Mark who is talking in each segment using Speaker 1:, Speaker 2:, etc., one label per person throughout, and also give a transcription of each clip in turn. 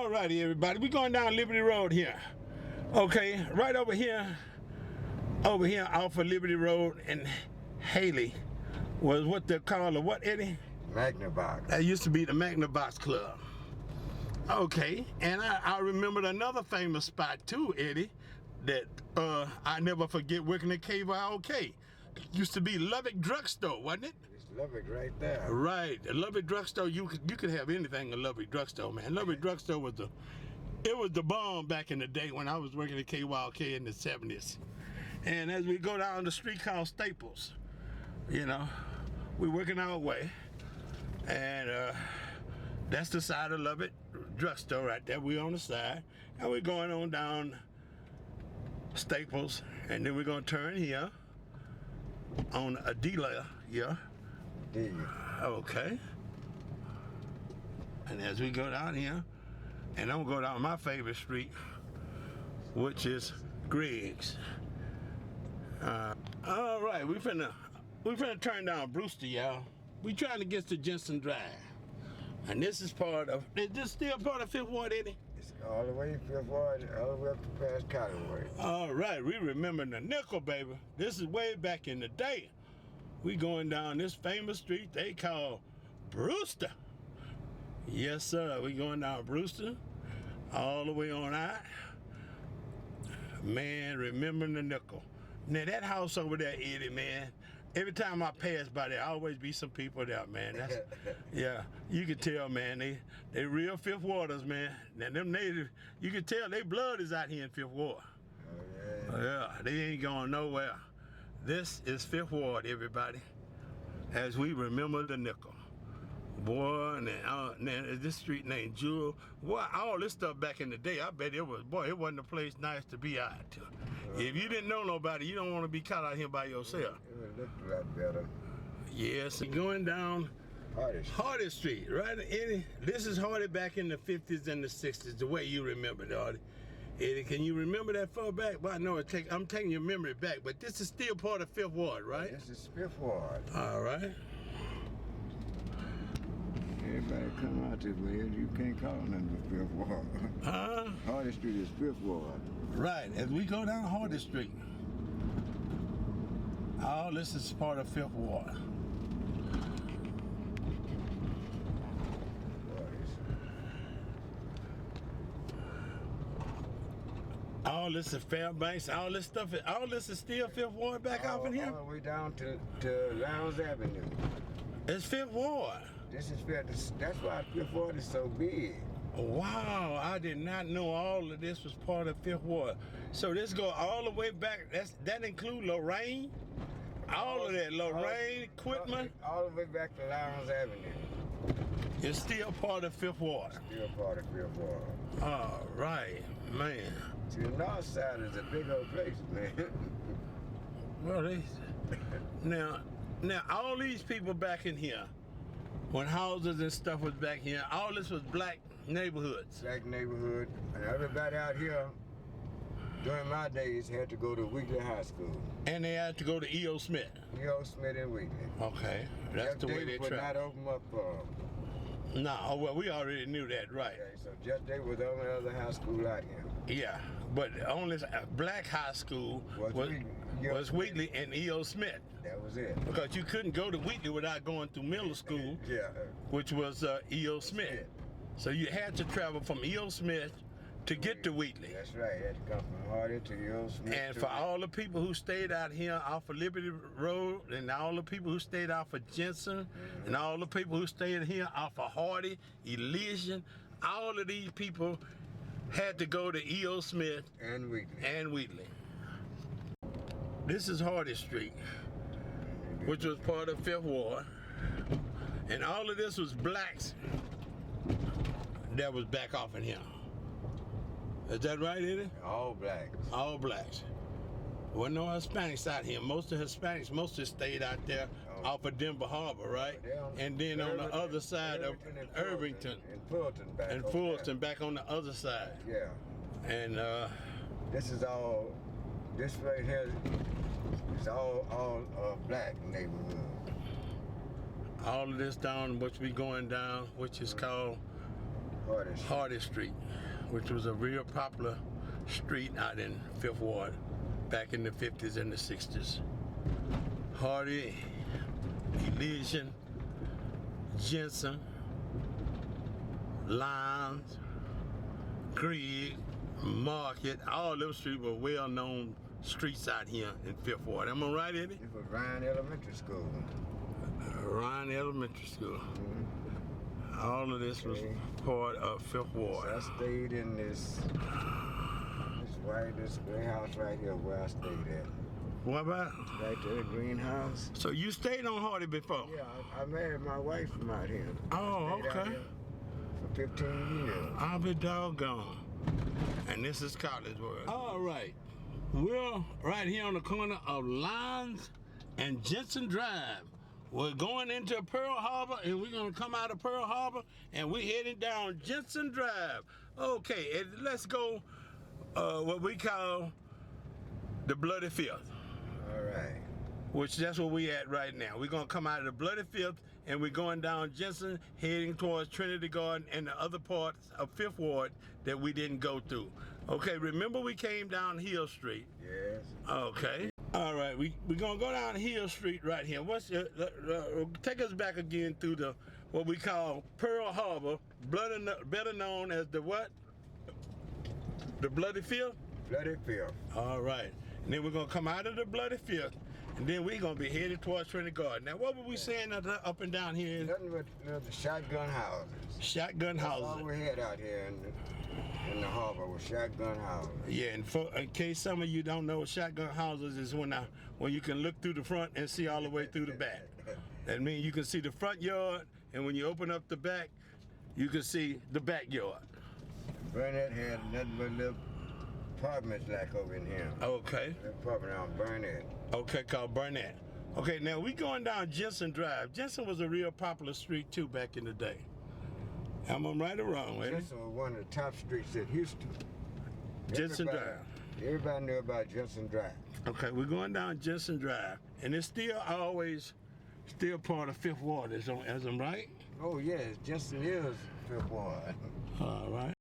Speaker 1: All righty, everybody. We're going down Liberty Road here. Okay, right over here off of Liberty Road in Haley was what they call a what, Eddie?
Speaker 2: Magnabox.
Speaker 1: That used to be the Magnabox Club. Okay, and I remembered another famous spot too, Eddie, that I never forget working at KYOK. It used to be Lubbock Drugstore, wasn't it?
Speaker 2: It's Lubbock right there.
Speaker 1: Right, the Lubbock Drugstore. You could have anything in Lubbock Drugstore, man. Lubbock Drugstore was the bomb back in the day when I was working at KYOK in the 70s. And as we go down the street called Staples, you know, we're working our way, and that's the side of Lubbock Drugstore right there. We're on the side, and we're going on down Staples, and then we're gonna turn here on a dealer here. Okay. And as we go down here, and I'm gonna go down my favorite street, which is Greg's. All right, we finna turn down Brewster, y'all. We trying to get to Jensen Drive, and this is still part of Fifth Ward, Eddie?
Speaker 2: It's all the way Fifth Ward, all the way up to past Cottonwood.
Speaker 1: All right, we remember the nickel, baby. This is way back in the day. We going down this famous street they call Brewster. Yes, sir. We going down Brewster, all the way on out. Man, remembering the nickel. Now that house over there, Eddie, man. Every time I pass by there, always be some people there, man. That's, yeah, you can tell, man. They real Fifth Warders, man. Now them natives, you can tell their blood is out here in Fifth Ward.
Speaker 2: Oh,
Speaker 1: Yeah, they ain't going nowhere. This is Fifth Ward, everybody, as we remember the nickel. Boy, and this street named Jewel. Boy, all this stuff back in the day, I bet it wasn't a place nice to be out to. If you didn't know nobody, you don't want to be caught out here by yourself.
Speaker 2: It would look a lot better.
Speaker 1: Yes, going down Hardy Street, right, Eddie? This is Hardy back in the 50s and the 60s, the way you remember it, Hardy. Eddie, can you remember that far back? Well, I know I'm taking your memory back, but this is still part of Fifth Ward, right?
Speaker 2: This is Fifth Ward.
Speaker 1: All right.
Speaker 2: Everybody come out this way, you can't call them the Fifth Ward.
Speaker 1: Huh?
Speaker 2: Hardy Street is Fifth Ward.
Speaker 1: Right, as we go down Hardy Street. All this is part of Fifth Ward. All this is Fairbanks, all this is still Fifth Ward back off in here?
Speaker 2: All the way down to Lowndes Avenue.
Speaker 1: It's Fifth Ward.
Speaker 2: This is that's why Fifth Ward is so big.
Speaker 1: Wow, I did not know all of this was part of Fifth Ward. So this go all the way back, that include Lorraine? All of that, Lorraine, Quitman?
Speaker 2: All the way back to Lowndes Avenue.
Speaker 1: It's still part of Fifth Ward.
Speaker 2: Still part of Fifth Ward.
Speaker 1: All right, man.
Speaker 2: See, the north side is a big old place, man.
Speaker 1: Well, now all these people back in here, when houses and stuff was back here, all this was black neighborhoods.
Speaker 2: Black neighborhood, and everybody out here during my days had to go to Wheatley High School.
Speaker 1: And they had to go to E.O. Smith.
Speaker 2: E.O. Smith and Wheatley.
Speaker 1: Okay, that's the way they
Speaker 2: would not
Speaker 1: travel.
Speaker 2: open up for them.
Speaker 1: No, well, we already knew that, right?
Speaker 2: Okay, so Just Day was the only other high school out here.
Speaker 1: Yeah, but the only black high school was Wheatley and E.O. Smith.
Speaker 2: That was it.
Speaker 1: Because you couldn't go to Wheatley without going through middle school,
Speaker 2: Yeah.
Speaker 1: which was E.O. Smith. So you had to travel from E.O. Smith to get to Wheatley.
Speaker 2: That's right. You had to come from Hardy to E.O. Smith.
Speaker 1: And for all the people who stayed out here off of Liberty Road, and all the people who stayed off of Jensen, and all the people who stayed here off of Hardy, Elysian, all of these people had to go to E.O. Smith
Speaker 2: and
Speaker 1: Wheatley. This is Hardy Street, which was part of Fifth Ward. And all of this was blacks that was back off in here. Is that right, Eddie?
Speaker 2: All blacks.
Speaker 1: All blacks. Wasn't no Hispanics out here. Most of Hispanics mostly stayed out there off of Denver Harbor, right? And then on the other side of Irvington.
Speaker 2: And Fulton back.
Speaker 1: And Fulton back on the other side.
Speaker 2: Yeah.
Speaker 1: And
Speaker 2: this right here is all black neighborhood.
Speaker 1: All of this down, which we going down, which is called Hardy Street, which was a real popular street out in Fifth Ward back in the 50s and the 60s. Hardy, Elysian, Jensen, Lyons, Grieg, Market, all those streets were well-known streets out here in Fifth Ward. Am I right, Eddie?
Speaker 2: This was Ryan Elementary School.
Speaker 1: Ryan Elementary School.
Speaker 2: Mm-hmm.
Speaker 1: All of this was part of Fifth Ward.
Speaker 2: So I stayed in this gray house right here where I stayed at.
Speaker 1: What about?
Speaker 2: Right there, the greenhouse.
Speaker 1: So you stayed on Hardy before?
Speaker 2: Yeah, I married my wife from out here.
Speaker 1: Oh,
Speaker 2: Stayed out
Speaker 1: okay.
Speaker 2: here for 15 years.
Speaker 1: I'll be doggone. And this is College World. All right. We're right here on the corner of Lyons and Jensen Drive. We're going into Pearl Harbor, and we're going to come out of Pearl Harbor, and we're heading down Jensen Drive. Okay, and let's go what we call the Bloody Fifth.
Speaker 2: All right.
Speaker 1: Which that's where we at right now. We're going to come out of the Bloody Fifth, and we're going down Jensen, heading towards Trinity Garden and the other parts of Fifth Ward that we didn't go through. Okay, remember we came down Hill Street?
Speaker 2: Yes.
Speaker 1: Okay. All right, we're going to go down Hill Street right here. Take us back again through the what we call Pearl Harbor, better known as the what? The Bloody Fifth?
Speaker 2: Bloody Fifth.
Speaker 1: All right. And then we're going to come out of the Bloody Fifth, and then we're going to be headed towards Trinity Garden. Now, what were we saying up and down here?
Speaker 2: Nothing but the shotgun houses.
Speaker 1: Shotgun
Speaker 2: That's
Speaker 1: houses.
Speaker 2: all we had out here in the harbor was shotgun houses.
Speaker 1: Yeah, and in case some of you don't know, shotgun houses is when you can look through the front and see all the way through the back. That means you can see the front yard, and when you open up the back, you can see the backyard.
Speaker 2: Burnett had nothing but little apartments like over in here.
Speaker 1: Okay.
Speaker 2: The apartment on Burnett.
Speaker 1: Okay, called Burnett. Okay, now we going down Jensen Drive. Jensen was a real popular street too back in the day. Am I right or wrong, Eddie?
Speaker 2: Jensen was one of the top streets in Houston.
Speaker 1: Jensen Drive.
Speaker 2: Everybody knew about Jensen Drive.
Speaker 1: Okay, we're going down Jensen Drive, and it's still part of Fifth Ward, as I'm right?
Speaker 2: Oh yes, Jensen is Fifth Ward.
Speaker 1: All right.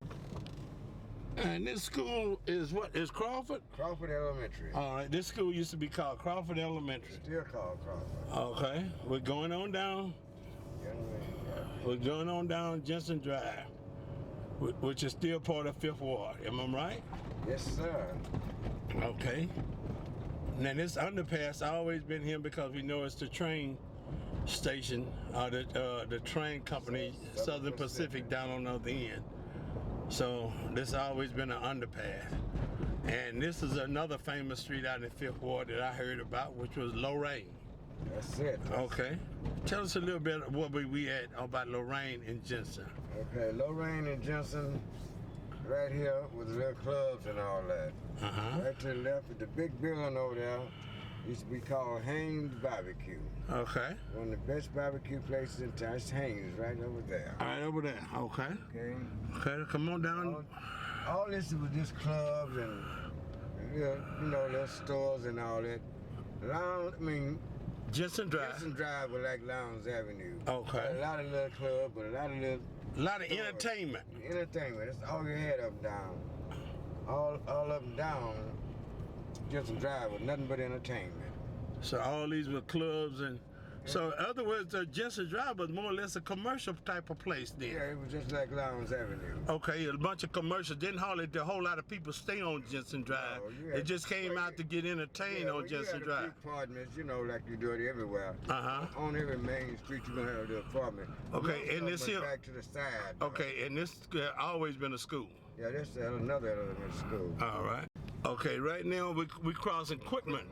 Speaker 1: And this school is what? Is Crawford?
Speaker 2: Crawford Elementary.
Speaker 1: All right, this school used to be called Crawford Elementary.
Speaker 2: Still called Crawford.
Speaker 1: Okay, we're going on down. We're going on down Jensen Drive, which is still part of Fifth Ward. Am I right?
Speaker 2: Yes, sir.
Speaker 1: Okay. Now this underpass always been here because we know it's the train station, the train company, Southern Pacific, down on the other end. So this has always been an underpass. And this is another famous street out in Fifth Ward that I heard about, which was Lorraine.
Speaker 2: That's it.
Speaker 1: Okay. Tell us a little bit of what we at about Lorraine and Jensen.
Speaker 2: Okay, Lorraine and Jensen, right here with the little clubs and all that.
Speaker 1: Uh-huh.
Speaker 2: Right to the left with the big building over there used to be called Haynes Barbecue.
Speaker 1: Okay.
Speaker 2: One of the best barbecue places in town. It's Haynes right over there.
Speaker 1: Right over there. Okay.
Speaker 2: Okay.
Speaker 1: Okay, come on down.
Speaker 2: All this was just clubs and little stores and all that.
Speaker 1: Jensen Drive.
Speaker 2: Jensen Drive was like Lowndes Avenue.
Speaker 1: Okay.
Speaker 2: A lot of little clubs, but a lot of little.
Speaker 1: A lot of
Speaker 2: stores.
Speaker 1: entertainment.
Speaker 2: Entertainment. That's all you had up and down. All up and down. Jensen Drive was nothing but entertainment.
Speaker 1: So all these were clubs and. So in other words, Jensen Drive was more or less a commercial type of place then.
Speaker 2: Yeah, it was just like Lowndes Avenue.
Speaker 1: Okay, a bunch of commercials. Didn't hardly a whole lot of people stay on Jensen Drive.
Speaker 2: No,
Speaker 1: It just came out to get entertained on Jensen Drive.
Speaker 2: You had apartments, like you do it everywhere.
Speaker 1: Uh-huh.
Speaker 2: On every main street, you're going to have the apartment.
Speaker 1: Okay, and this here.
Speaker 2: Back to the side.
Speaker 1: Okay, and this always been a school.
Speaker 2: Yeah, this is another elementary school.
Speaker 1: All right. Okay, right now we crossing Quitman.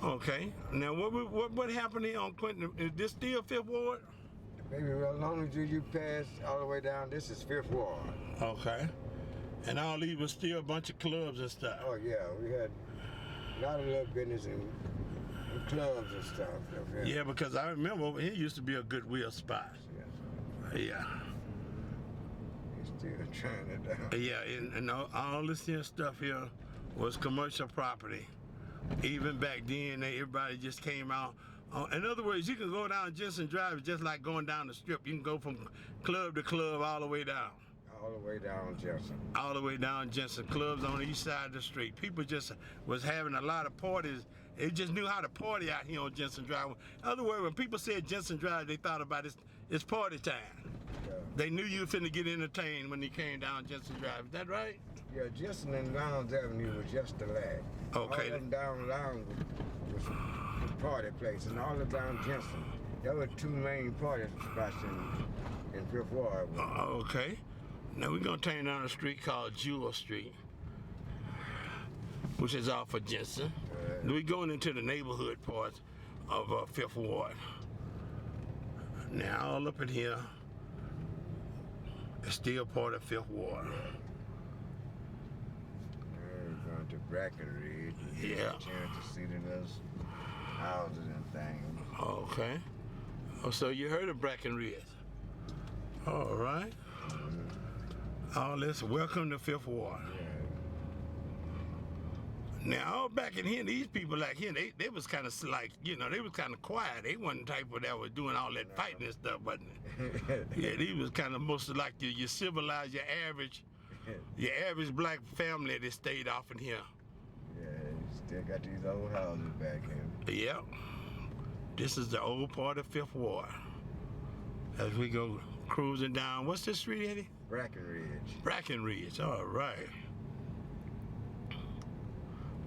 Speaker 1: Okay. Now what happened here on Quinton? Is this still Fifth Ward?
Speaker 2: Baby, well, as long as you pass all the way down, this is Fifth Ward.
Speaker 1: Okay. And all these was still a bunch of clubs and stuff.
Speaker 2: Oh yeah, we had a lot of little business and clubs and stuff.
Speaker 1: Yeah, because I remember over here used to be a Goodwill spot.
Speaker 2: Yes.
Speaker 1: Yeah.
Speaker 2: He's still trying it down.
Speaker 1: Yeah, and all this here stuff here was commercial property. Even back then, everybody just came out In other words, you can go down Jensen Drive just like going down the strip. You can go from club to club all the way down.
Speaker 2: All the way down Jensen.
Speaker 1: All the way down Jensen. Clubs on the east side of the street. People just was having a lot of parties. They just knew how to party out here on Jensen Drive. In other words, when people said Jensen Drive, they thought about it's party time.
Speaker 2: Yeah.
Speaker 1: They knew you were finna get entertained when you came down Jensen Drive. Is that right?
Speaker 2: Yeah, Jensen and Lowndes Avenue was just the last.
Speaker 1: Okay.
Speaker 2: All them down Lowndes was party place, and all of down Jensen. There were two main party spots in Fifth Ward.
Speaker 1: Okay. Now we're gonna turn down a street called Jewel Street, which is off of Jensen. We're going into the neighborhood parts of Fifth Ward. Now all up in here is still part of Fifth Ward.
Speaker 2: We're going to Brackenridge.
Speaker 1: Yeah.
Speaker 2: Get a chance to see the little houses and things.
Speaker 1: Okay. Oh, so you heard of Brackenridge? All right. All this. Welcome to Fifth Ward.
Speaker 2: Yeah.
Speaker 1: Now, all back in here, these people like here, they was kind of like, you know, they was kind of quiet. They wasn't the type of that was doing all that fighting and stuff, but yeah, they was kind of mostly like your civilized, your average black family that stayed off in here.
Speaker 2: Yeah, you still got these old houses back here.
Speaker 1: Yep. This is the old part of Fifth Ward. As we go cruising down, what's this street, Eddie?
Speaker 2: Brackenridge.
Speaker 1: Brackenridge, all right.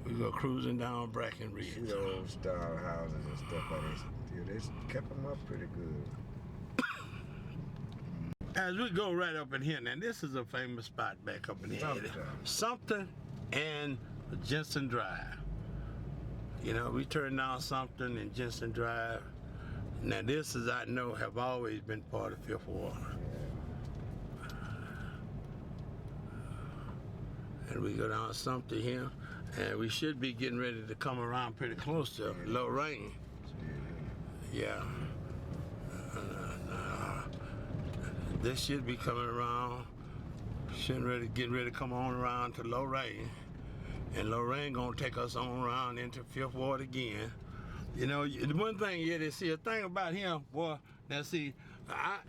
Speaker 1: We go cruising down Brackenridge.
Speaker 2: See the old style houses and stuff like that. They kept them up pretty good.
Speaker 1: As we go right up in here, now this is a famous spot back up in here. Something and Jensen Drive. You know, we turn down Something and Jensen Drive. Now this, as I know, have always been part of Fifth Ward. And we go down Something here, and we should be getting ready to come around pretty close to Lorraine. Yeah. This should be coming around, getting ready to come on around to Lorraine. And Lorraine gonna take us on around into Fifth Ward again. You know, the one thing, yeah, they see a thing about him, boy. Now see,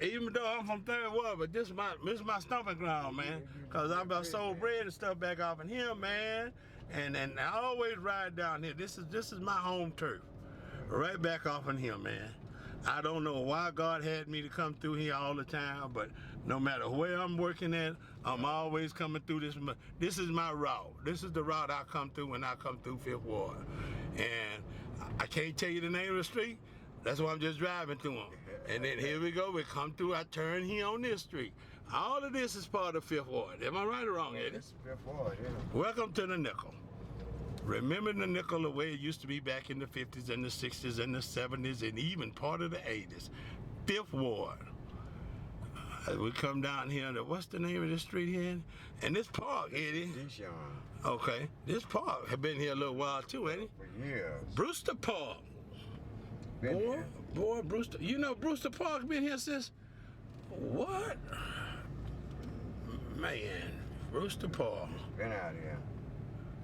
Speaker 1: even though I'm from Third Ward, but this is my stomping ground, man. Cause I've sold bread and stuff back off in here, man. And I always ride down here. This is my home turf, right back off in here, man. I don't know why God had me to come through here all the time, but no matter where I'm working at, I'm always coming through this. This is my route. This is the route I come through when I come through Fifth Ward. And I can't tell you the name of the street. That's why I'm just driving through them. And then here we go. We come through. I turn here on this street. All of this is part of Fifth Ward. Am I right or wrong, Eddie?
Speaker 2: This is Fifth Ward, yeah.
Speaker 1: Welcome to the nickel. Remember the nickel the way it used to be back in the 50s and the 60s and the 70s and even part of the 80s. Fifth Ward. We come down here to, what's the name of this street here? And this park, Eddie.
Speaker 2: Deshaun.
Speaker 1: Okay. This park have been here a little while too, Eddie.
Speaker 2: For years.
Speaker 1: Brewster Park.
Speaker 2: Been here.
Speaker 1: Boy, Brewster. You know Brewster Park been here since, what? Man, Brewster Park.
Speaker 2: Been out here.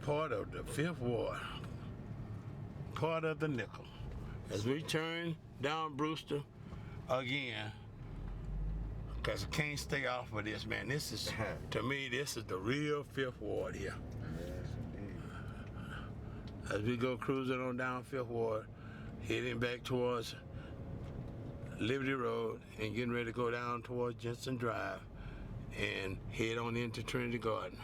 Speaker 1: Part of the Fifth Ward, part of the nickel. As we turn down Brewster again, because I can't stay off of this, man. This is, to me, this is the real Fifth Ward here.
Speaker 2: Yes, indeed.
Speaker 1: As we go cruising on down Fifth Ward, heading back towards Liberty Road and getting ready to go down towards Jensen Drive and head on into Trinity Garden.